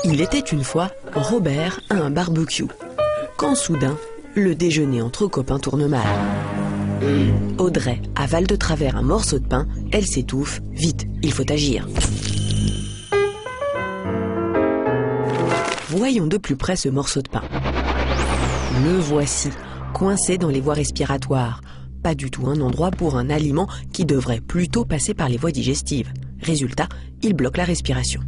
Il était une fois Robert à un barbecue, quand soudain, le déjeuner entre copains tourne mal. Audrey avale de travers un morceau de pain, elle s'étouffe. Vite, il faut agir. Voyons de plus près ce morceau de pain. Le voici, coincé dans les voies respiratoires. Pas du tout un endroit pour un aliment qui devrait plutôt passer par les voies digestives. Résultat, il bloque la respiration.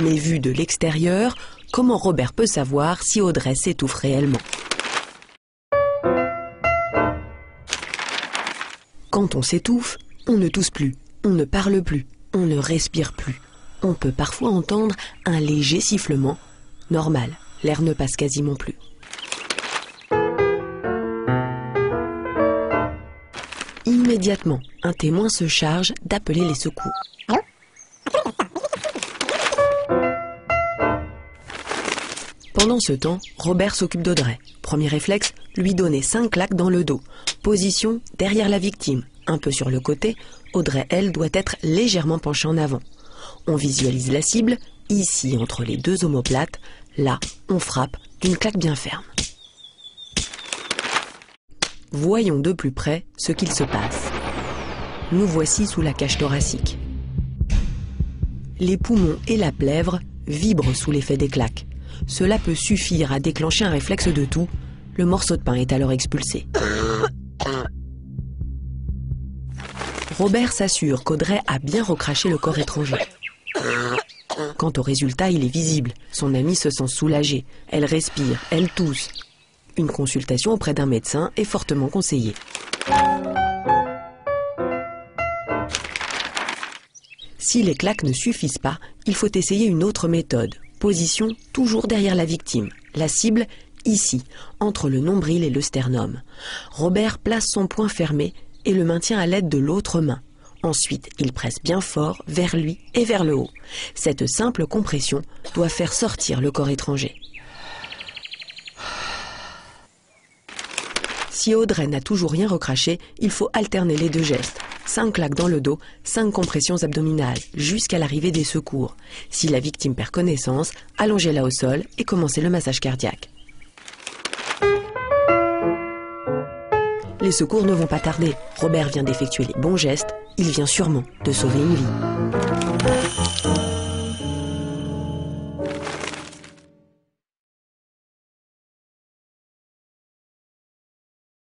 Mais vu de l'extérieur, comment Robert peut savoir si Audrey s'étouffe réellement? Quand on s'étouffe, on ne tousse plus, on ne parle plus, on ne respire plus. On peut parfois entendre un léger sifflement. Normal, l'air ne passe quasiment plus. Immédiatement, un témoin se charge d'appeler les secours. Pendant ce temps, Robert s'occupe d'Audrey. Premier réflexe, lui donner 5 claques dans le dos. Position derrière la victime, un peu sur le côté. Audrey, elle, doit être légèrement penchée en avant. On visualise la cible, ici entre les deux omoplates. Là, on frappe d'une claque bien ferme. Voyons de plus près ce qu'il se passe. Nous voici sous la cage thoracique. Les poumons et la plèvre vibrent sous l'effet des claques. Cela peut suffire à déclencher un réflexe de toux. Le morceau de pain est alors expulsé. Robert s'assure qu'Audrey a bien recraché le corps étranger. Quant au résultat, il est visible. Son amie se sent soulagée. Elle respire, elle tousse. Une consultation auprès d'un médecin est fortement conseillée. Si les claques ne suffisent pas, il faut essayer une autre méthode. Position toujours derrière la victime. La cible, ici, entre le nombril et le sternum. Robert place son poing fermé et le maintient à l'aide de l'autre main. Ensuite, il presse bien fort vers lui et vers le haut. Cette simple compression doit faire sortir le corps étranger. Si Audrey n'a toujours rien recraché, il faut alterner les deux gestes. 5 claques dans le dos, 5 compressions abdominales, jusqu'à l'arrivée des secours. Si la victime perd connaissance, allongez-la au sol et commencez le massage cardiaque. Les secours ne vont pas tarder. Robert vient d'effectuer les bons gestes, il vient sûrement de sauver une vie.